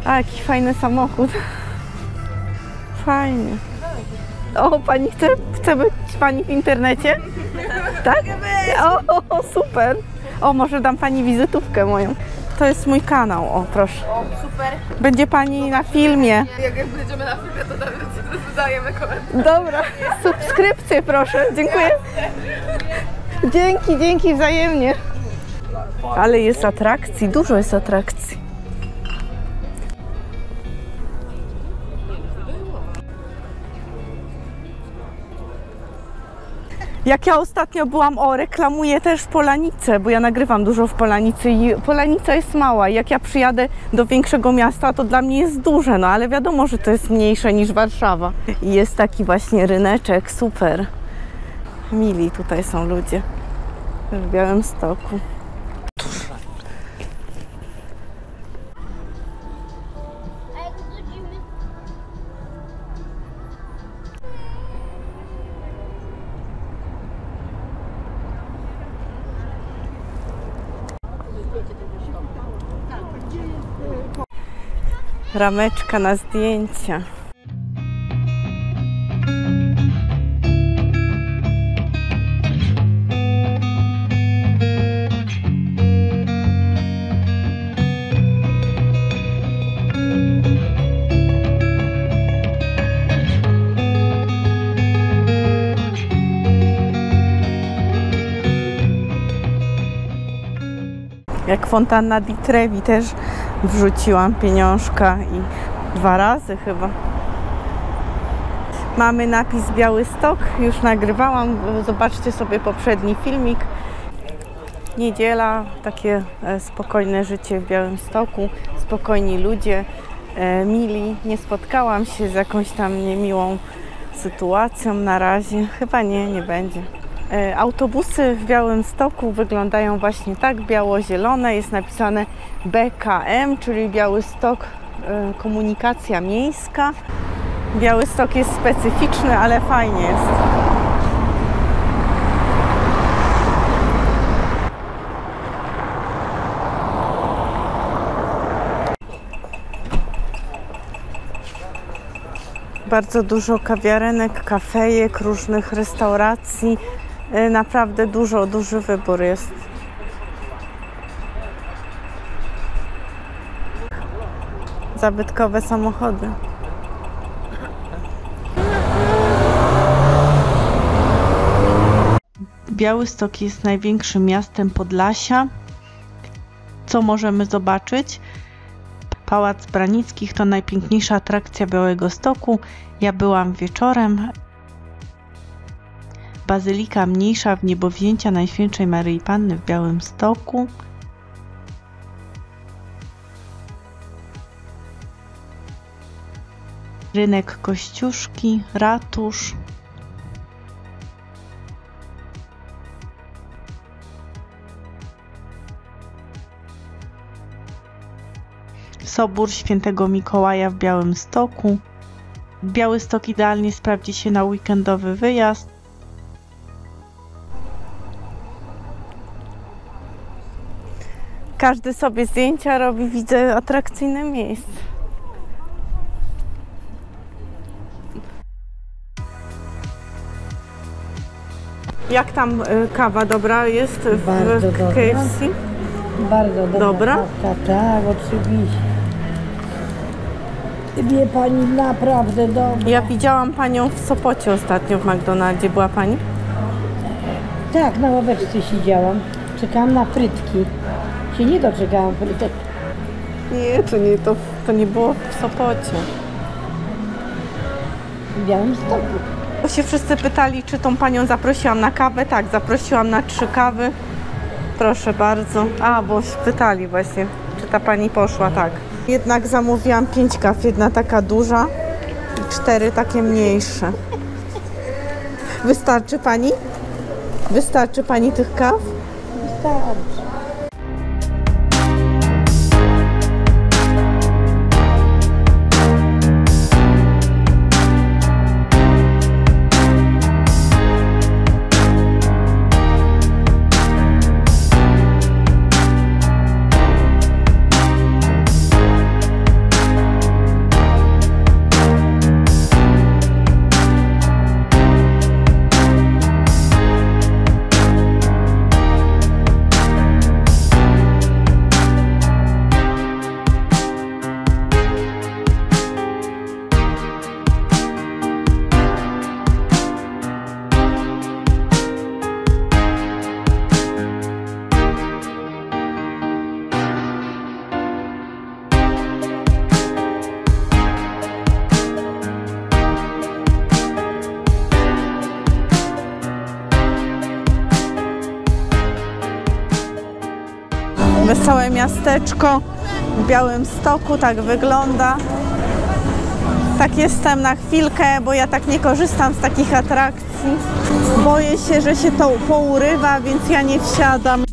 A, jaki fajny samochód. Fajnie. O, pani chce być pani w internecie? Tak? O, super. O, może dam pani wizytówkę moją. To jest mój kanał, o proszę. O, super. Będzie pani na filmie. Jak będziemy na filmie, to nawet dodajemy komentarz. Dobra, subskrypcję proszę, dziękuję. Dzięki wzajemnie. Ale jest atrakcji, dużo jest atrakcji. Jak ja ostatnio byłam, reklamuję też Polanicę, bo ja nagrywam dużo w Polanicy i Polanica jest mała. Jak ja przyjadę do większego miasta, to dla mnie jest duże, no ale wiadomo, że to jest mniejsze niż Warszawa. I jest taki właśnie ryneczek, super. Mili tutaj są ludzie w Białymstoku. Rameczka na zdjęcia. Jak fontanna di Trevi też wrzuciłam pieniążka i 2 razy chyba. Mamy napis Białystok, już nagrywałam, zobaczcie sobie poprzedni filmik. Niedziela, takie spokojne życie w Białymstoku, spokojni ludzie, mili. Nie spotkałam się z jakąś tam niemiłą sytuacją na razie, chyba nie będzie. Autobusy w Białymstoku wyglądają właśnie tak, biało-zielone, jest napisane BKM, czyli Białystok Komunikacja Miejska. Białystok jest specyficzny, ale fajnie jest. Bardzo dużo kawiarenek, kafejek, różnych restauracji. Naprawdę duży wybór jest. Zabytkowe samochody. Białystok jest największym miastem Podlasia. Co możemy zobaczyć? Pałac Branickich to najpiękniejsza atrakcja Białegostoku. Ja byłam wieczorem. Bazylika mniejsza Wniebowzięcia Najświętszej Maryi Panny w Białymstoku. Rynek Kościuszki, ratusz. Sobór Świętego Mikołaja w Białymstoku. Białystok idealnie sprawdzi się na weekendowy wyjazd. Każdy sobie zdjęcia robi, widzę atrakcyjne miejsce. Jak tam kawa dobra jest w KFC? Bardzo dobra. Tak, oczywiście. Wie pani, naprawdę dobra. Ja widziałam panią w Sopocie ostatnio w McDonaldzie. Była pani? Tak, na ławeczce siedziałam. Czekałam na frytki. Się nie doczekałam frytek. Nie, to nie było w Sopocie. W Białymstoku. Bo się wszyscy pytali, czy tą panią zaprosiłam na kawę. Tak, zaprosiłam na 3 kawy. Proszę bardzo. A, bo się pytali właśnie, czy ta pani poszła, tak. Jednak zamówiłam 5 kaw, jedna taka duża i 4 takie mniejsze. Wystarczy pani? Wystarczy pani tych kaw? Wystarczy. Całe miasteczko w Białymstoku tak wygląda. Tak jestem na chwilkę, bo ja tak nie korzystam z takich atrakcji. Boję się, że się to pourywa, więc ja nie wsiadam.